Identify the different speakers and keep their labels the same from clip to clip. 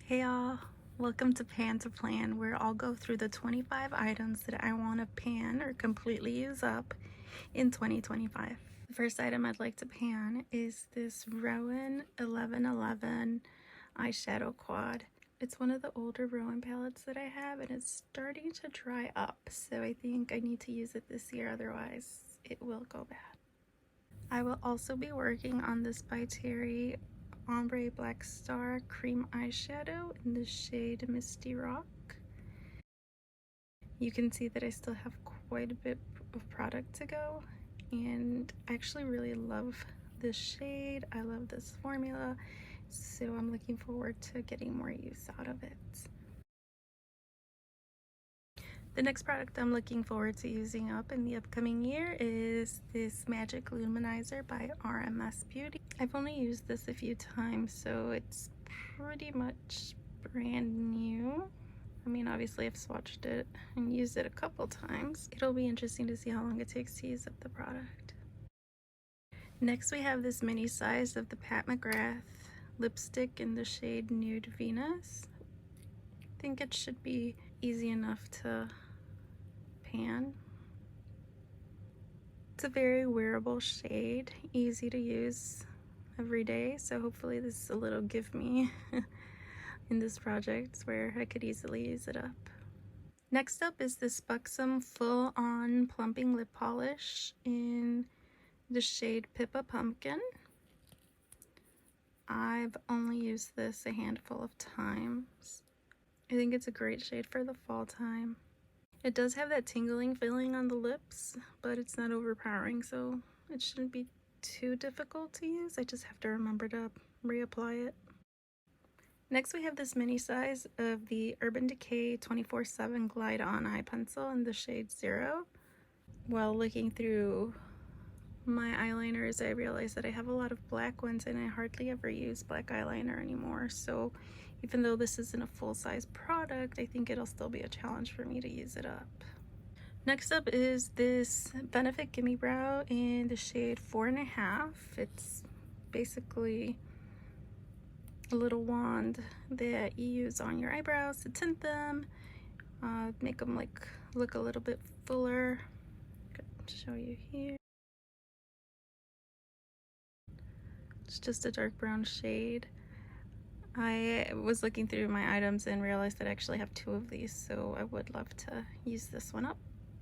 Speaker 1: Hey y'all, welcome to Pan to Plan, where I'll go through the 25 items that I want to pan or completely use up in 2025. The first item I'd like to pan is this Rowan 1111 eyeshadow quad. It's one of the older Rowan palettes that I have, and it's starting to dry up, so I think I need to use it this year, otherwise it will go bad. I will also be working on this by Terry Ombre Black Star Cream Eyeshadow in the shade Misty Rock. You can see that I still have quite a bit of product to go, and I actually really love this shade. I love this formula, so I'm looking forward to getting more use out of it. The next product I'm looking forward to using up in the upcoming year is this Magic Luminizer by RMS Beauty. I've only used this a few times, so it's pretty much brand new. I mean, obviously I've swatched it and used it a couple times. It'll be interesting to see how long it takes to use up the product. Next we have this mini size of the Pat McGrath lipstick in the shade Nude Venus. I think it should be easy enough to pan. It's a very wearable shade, easy to use every day, so hopefully this is a little give me in this project where I could easily use it up. Next up is this Buxom Full On Plumping Lip Polish in the shade Pippa Pumpkin. I've only used this a handful of times. I think it's a great shade for the fall time. It does have that tingling feeling on the lips, but it's not overpowering, so it shouldn't be too difficult to use. I just have to remember to reapply it. Next we have this mini size of the Urban Decay 24/7 Glide On Eye Pencil in the shade Zero. While looking through my eyeliners, I realized that I have a lot of black ones and I hardly ever use black eyeliner anymore, so even though this isn't a full-size product, I think it'll still be a challenge for me to use it up. Next up is this Benefit Gimme Brow in the shade 4.5. It's basically a little wand that you use on your eyebrows to tint them, make them look a little bit fuller. I'll show you here. It's just a dark brown shade. I was looking through my items and realized that I actually have two of these, so I would love to use this one up.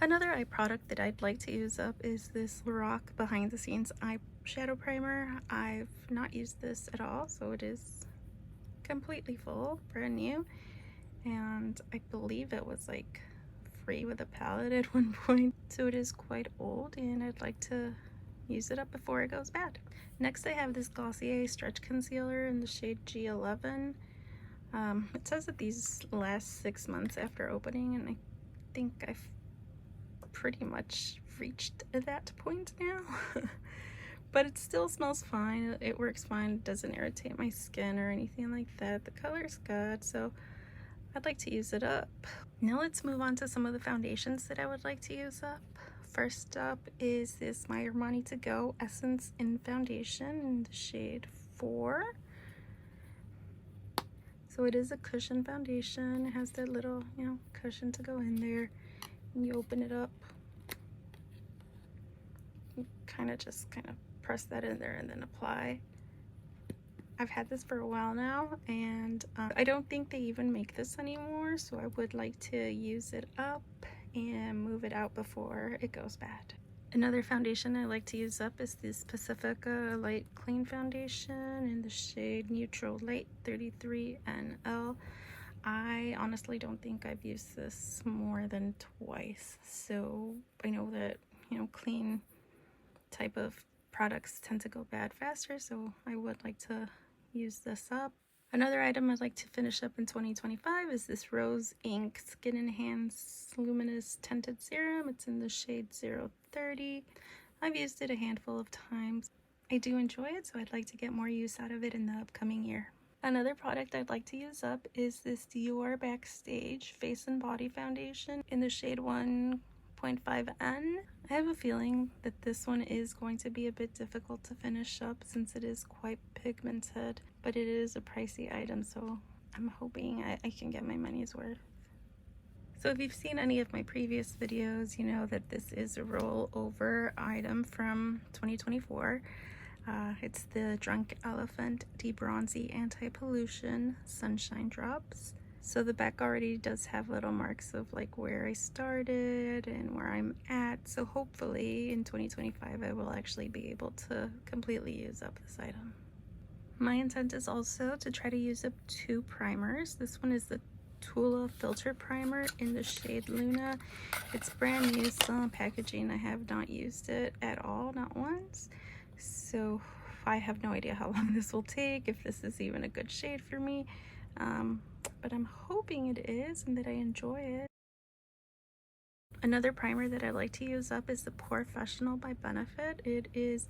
Speaker 1: Another eye product that I'd like to use up is this Lorac Behind the Scenes Eyeshadow Primer. I've not used this at all, so it is completely full, brand new, and I believe it was like free with a palette at one point, so it is quite old and I'd like to use it up before it goes bad. Next I have this Glossier Stretch Concealer in the shade G11. It says that these last 6 months after opening, and I think I've pretty much reached that point now. But it still smells fine, it works fine, it doesn't irritate my skin or anything like that. The color's good, so I'd like to use it up. Now let's move on to some of the foundations that I would like to use up. First up is this My Armani To Go Essence in Foundation in the shade 4. So it is a cushion foundation. It has that little, cushion to go in there. And you open it up. You kind of press that in there and then apply. I've had this for a while now, and I don't think they even make this anymore, so I would like to use it up and move it out before it goes bad. Another foundation I like to use up is this Pacifica Light Clean Foundation in the shade Neutral Light 33 NL. I honestly don't think I've used this more than twice, so I know that, clean type of products tend to go bad faster, so I would like to use this up. Another item I'd like to finish up in 2025 is this Rose Inc Skin Enhance Luminous Tinted Serum. It's in the shade 030. I've used it a handful of times. I do enjoy it, so I'd like to get more use out of it in the upcoming year. Another product I'd like to use up is this Dior Backstage Face and Body Foundation in the shade 1.5N. I have a feeling that this one is going to be a bit difficult to finish up since it is quite pigmented, but it is a pricey item, so I'm hoping I can get my money's worth. So if you've seen any of my previous videos, you know that this is a rollover item from 2024. It's the Drunk Elephant Debronzy Anti-Pollution Sunshine Drops. So the back already does have little marks of like where I started and where I'm at. So hopefully in 2025 I will actually be able to completely use up this item. My intent is also to try to use up 2 primers. This one is the Tula Filter Primer in the shade Luna. It's brand new, still in packaging. I have not used it at all, not once. So I have no idea how long this will take, if this is even a good shade for me. But I'm hoping it is and that I enjoy it. Another primer that I like to use up is the Porefessional by Benefit. It is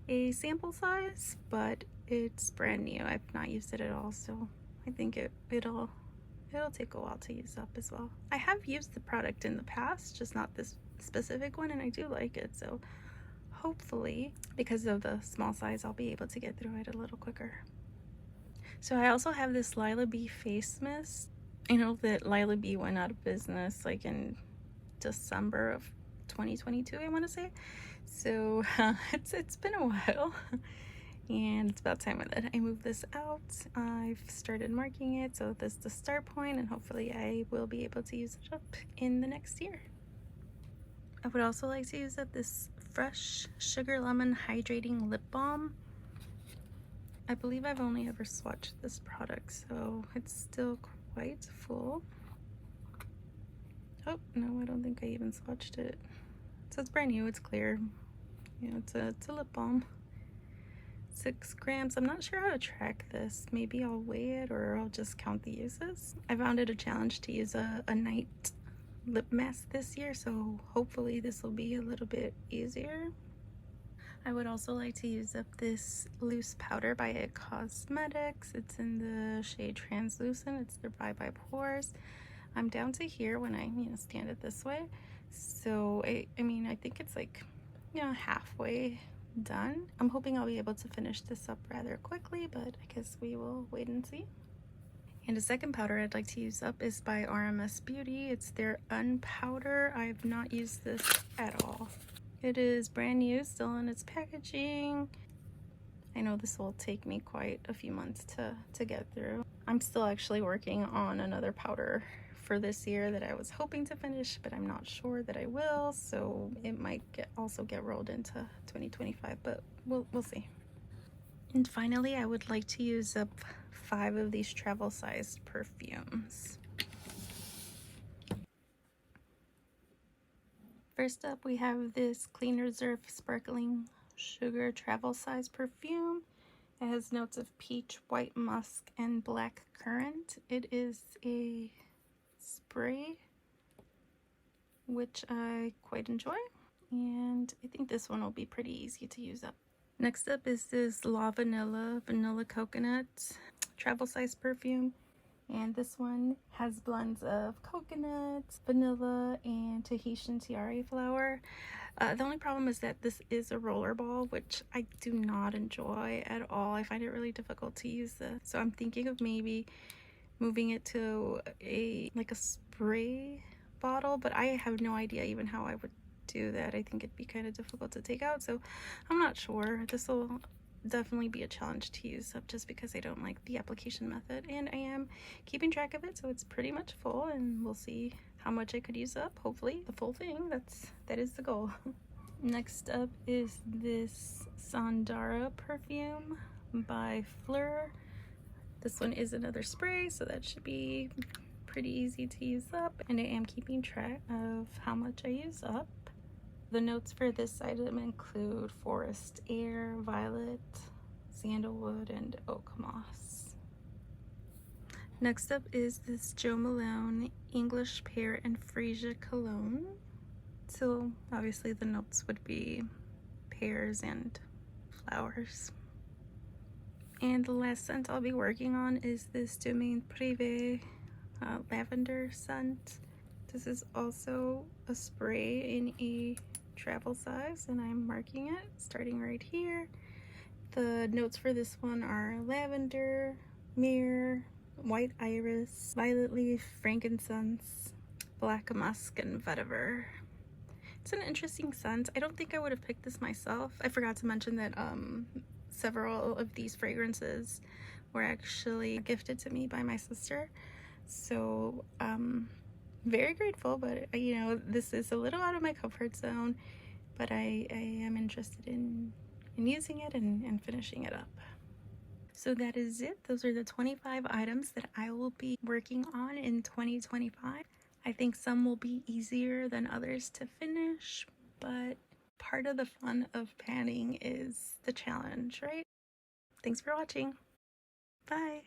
Speaker 1: a sample size, but it's brand new. I've not used it at all, so I think it'll take a while to use up as well. I have used the product in the past, just not this specific one, and I do like it, so hopefully because of the small size I'll be able to get through it a little quicker. So I also have this Lila Bee face mist. I know that Lila Bee went out of business like in December of 2022, I want to say. So it's been a while and it's about time that I move this out. I've started marking it, so this is the start point, and hopefully I will be able to use it up in the next year. I would also like to use up this Fresh Sugar Lemon Hydrating Lip Balm. I believe I've only ever swatched this product, so it's still quite full. Oh, no, I don't think I even swatched it. So it's brand new, it's clear. You know, it's a lip balm. 6 grams. I'm not sure how to track this. Maybe I'll weigh it or I'll just count the uses. I found it a challenge to use a night lip mask this year, so hopefully this will be a little bit easier. I would also like to use up this loose powder by IT Cosmetics. It's in the shade Translucent. It's their Bye Bye Pores. I'm down to here when I stand it this way, so I mean I think it's like halfway done. I'm hoping I'll be able to finish this up rather quickly, but I guess we will wait and see. And the second powder I'd like to use up is by RMS Beauty. It's their Unpowder. I have not used this at all. It is brand new, still in its packaging. I know this will take me quite a few months to get through. I'm still actually working on another powder for this year that I was hoping to finish, but I'm not sure that I will, so it might also get rolled into 2025, but we'll see. And finally, I would like to use up 5 of these travel sized perfumes. First up, we have this Clean Reserve Sparkling Sugar travel size perfume. It has notes of peach, white musk, and black currant. It is a spray, which I quite enjoy, and I think this one will be pretty easy to use up. Next up is this La Vanilla Coconut travel size perfume, and this one has blends of coconut, vanilla, and Tahitian tiare flower. The only problem is that this is a rollerball, which I do not enjoy at all. I find it really difficult to use this, so I'm thinking of maybe moving it to a spray bottle, but I have no idea even how I would do that. I think it'd be kind of difficult to take out, so I'm not sure. This will definitely be a challenge to use up just because I don't like the application method, and I am keeping track of it, so it's pretty much full, and we'll see how much I could use up. Hopefully the full thing. That is the goal. Next up is this Sandara perfume by Fleur. This one is another spray, so that should be pretty easy to use up, and I am keeping track of how much I use up. The notes for this item include forest air, violet, sandalwood, and oak moss. Next up is this Jo Malone English Pear and Freesia cologne. So obviously the notes would be pears and flowers. And the last scent I'll be working on is this Domaine Privé lavender scent. This is also a spray in a travel size, and I'm marking it starting right here. The notes for this one are lavender, myrrh, white iris, violet leaf, frankincense, black musk, and vetiver. It's an interesting scent. I don't think I would have picked this myself. I forgot to mention that several of these fragrances were actually gifted to me by my sister. So very grateful, but you know, this is a little out of my comfort zone, but I am interested in using it and finishing it up. So that is it. Those are the 25 items that I will be working on in 2025. I think some will be easier than others to finish, but part of the fun of panning is the challenge, right? Thanks for watching. Bye.